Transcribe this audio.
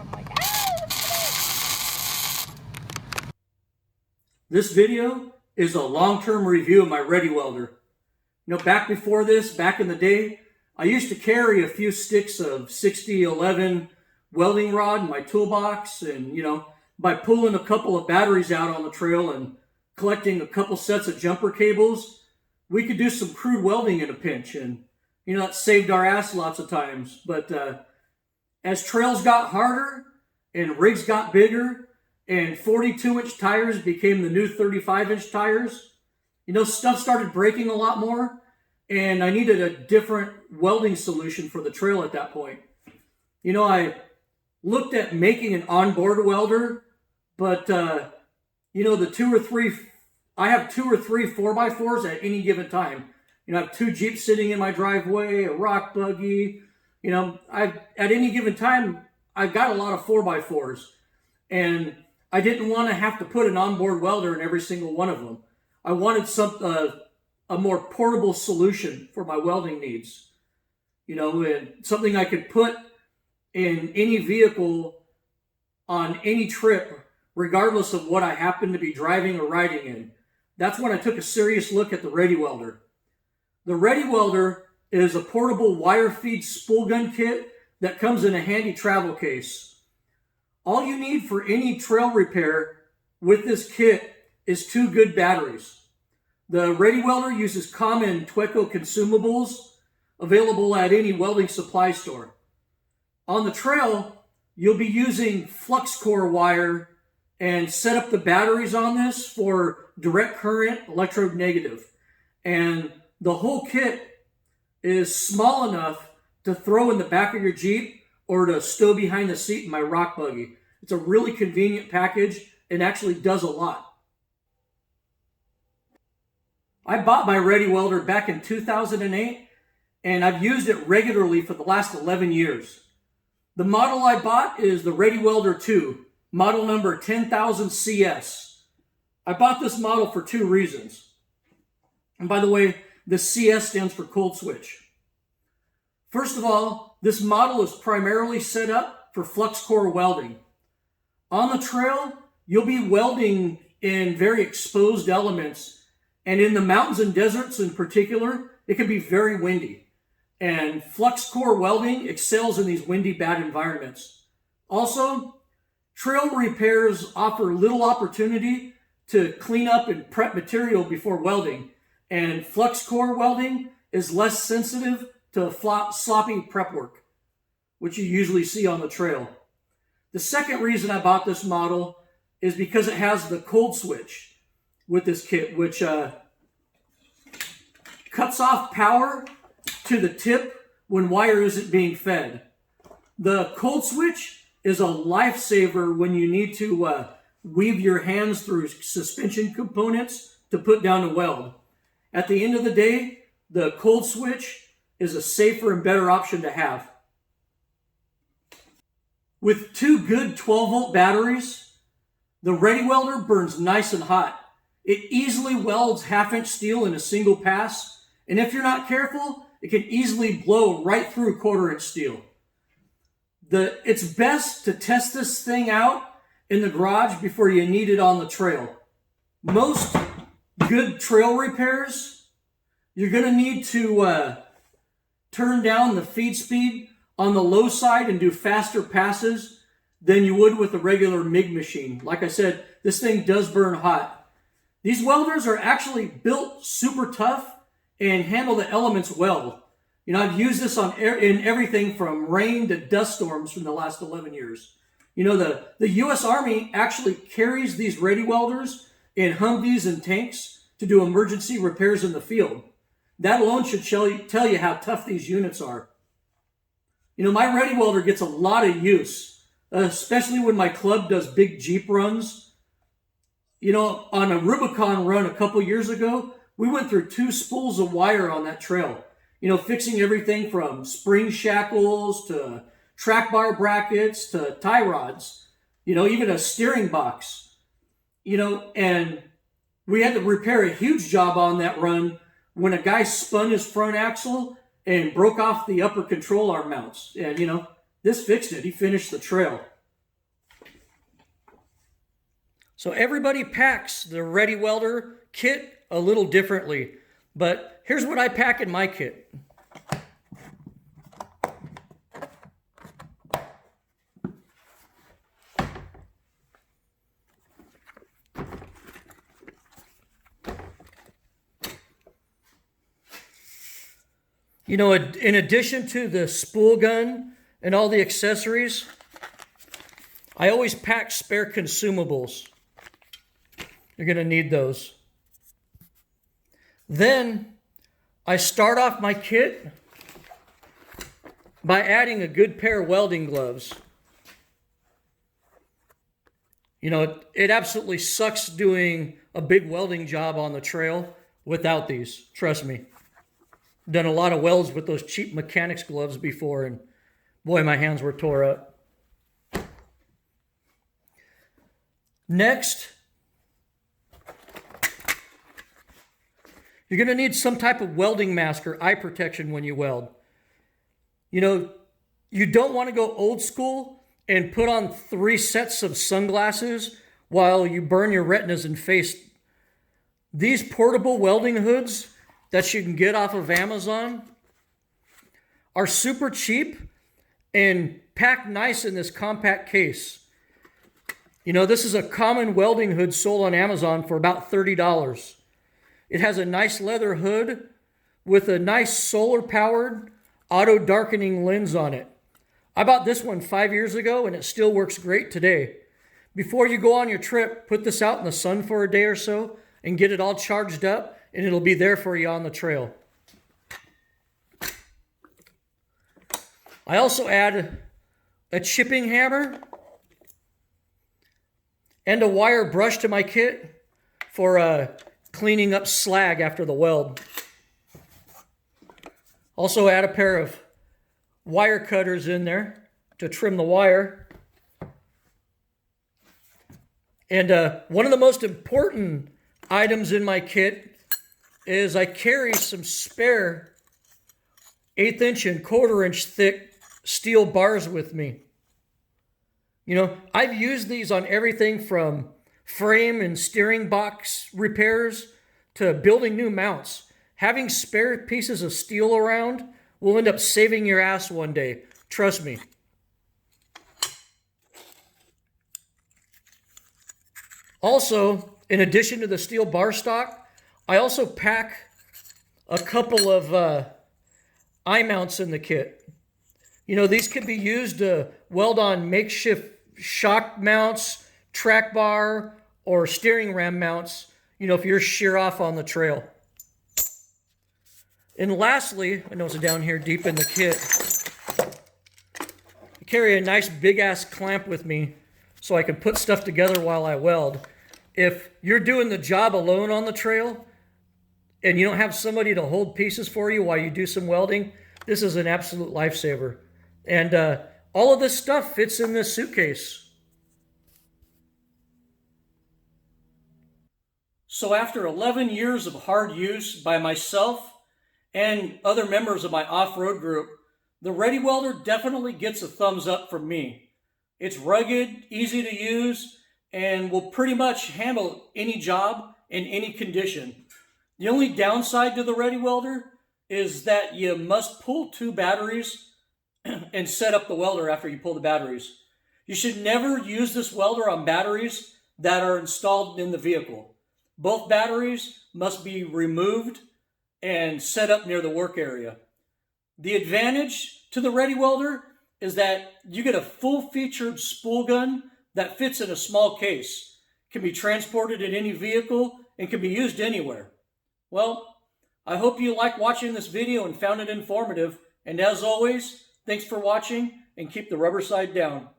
I'm like, ah! This video is a long-term review of my Ready Welder. Back before this, back in the day, I used to carry a few sticks of 6011 welding rod in my toolbox, and by pulling a couple of batteries out on the trail and collecting a couple sets of jumper cables, we could do some crude welding in a pinch, and that saved our ass lots of times. But as trails got harder and rigs got bigger and 42-inch tires became the new 35-inch tires, stuff started breaking a lot more, and I needed a different welding solution for the trail at that point. I looked at making an onboard welder, but I have 2 or 3 4x4s at any given time. I have 2 Jeeps sitting in my driveway, a rock buggy. At any given time, I've got a lot of 4x4s, and I didn't want to have to put an onboard welder in every single one of them. I wanted a more portable solution for my welding needs. And something I could put in any vehicle on any trip, regardless of what I happen to be driving or riding in. That's when I took a serious look at the Ready Welder. The Ready Welder is a portable wire feed spool gun kit that comes in a handy travel case. All you need for any trail repair with this kit is 2 good batteries. The Ready Welder uses common Tweco consumables available at any welding supply store. On the trail, you'll be using flux core wire and set up the batteries on this for direct current electrode negative. And the whole kit is small enough to throw in the back of your Jeep or to stow behind the seat in my rock buggy. It's a really convenient package and actually does a lot. I bought my Ready Welder back in 2008, and I've used it regularly for the last 11 years. The model I bought is the Ready Welder 2, model number 10,000 CS. I bought this model for 2 reasons. And by the way, the CS stands for cold switch. First of all, this model is primarily set up for flux core welding. On the trail, you'll be welding in very exposed elements, and in the mountains and deserts in particular, it can be very windy. And flux core welding excels in these windy, bad environments. Also, trail repairs offer little opportunity to clean up and prep material before welding, and flux core welding is less sensitive to sloppy prep work, which you usually see on the trail. The second reason I bought this model is because it has the cold switch with this kit, which cuts off power to the tip when wire isn't being fed. The cold switch is a lifesaver when you need to weave your hands through suspension components to put down a weld. At the end of the day, the cold switch is a safer and better option to have. With 2 good 12-volt batteries, the Ready Welder burns nice and hot. It easily welds 1/2-inch steel in a single pass, and if you're not careful, it can easily blow right through 1/4-inch steel. It's best to test this thing out in the garage before you need it on the trail. Most good trail repairs, you're going to need to turn down the feed speed on the low side and do faster passes than you would with a regular MIG machine. Like I said, this thing does burn hot. These welders are actually built super tough and handle the elements well. I've used this in everything from rain to dust storms from the last 11 years. The U.S. Army actually carries these Ready Welders in Humvees and tanks to do emergency repairs in the field. That alone should tell you how tough these units are. My Ready Welder gets a lot of use, especially when my club does big Jeep runs. On a Rubicon run a couple years ago, we went through 2 spools of wire on that trail, fixing everything from spring shackles to track bar brackets to tie rods, even a steering box, and we had to repair a huge job on that run when a guy spun his front axle and broke off the upper control arm mounts. And, this fixed it. He finished the trail. So everybody packs the Ready Welder kit a little differently, but here's what I pack in my kit. You know, in addition to the spool gun and all the accessories, I always pack spare consumables. You're going to need those. Then I start off my kit by adding a good pair of welding gloves. You know, it absolutely sucks doing a big welding job on the trail without these. Trust me. Done a lot of welds with those cheap mechanics gloves before, and boy, my hands were tore up. Next, you're going to need some type of welding mask or eye protection when you weld. You know, you don't want to go old school and put on 3 sets of sunglasses while you burn your retinas and face. These portable welding hoods that you can get off of Amazon are super cheap and packed nice in this compact case. You know, this is a common welding hood sold on Amazon for about $30. It has a nice leather hood with a nice solar-powered auto-darkening lens on it. I bought this one 5 years ago, and it still works great today. Before you go on your trip, put this out in the sun for a day or so and get it all charged up, and it'll be there for you on the trail. I also add a chipping hammer and a wire brush to my kit for cleaning up slag after the weld. Also add a pair of wire cutters in there to trim the wire. And one of the most important items in my kit is I carry some spare 1/8 inch and 1/4 inch thick steel bars with me. You know, I've used these on everything from frame and steering box repairs to building new mounts. Having spare pieces of steel around will end up saving your ass one day. Trust me. Also, in addition to the steel bar stock, I also pack a couple of eye mounts in the kit. You know, these can be used to weld on makeshift shock mounts, track bar, or steering ram mounts, you know, if you're sheer off on the trail. And lastly, I know it's down here deep in the kit, I carry a nice big-ass clamp with me so I can put stuff together while I weld. If you're doing the job alone on the trail and you don't have somebody to hold pieces for you while you do some welding, this is an absolute lifesaver. And all of this stuff fits in this suitcase. So after 11 years of hard use by myself and other members of my off-road group, the Ready Welder definitely gets a thumbs up from me. It's rugged, easy to use, and will pretty much handle any job in any condition. The only downside to the Ready Welder is that you must pull 2 batteries and set up the welder after you pull the batteries. You should never use this welder on batteries that are installed in the vehicle. Both batteries must be removed and set up near the work area. The advantage to the Ready Welder is that you get a full-featured spool gun that fits in a small case, can be transported in any vehicle, and can be used anywhere. Well, I hope you liked watching this video and found it informative. And as always, thanks for watching, and keep the rubber side down.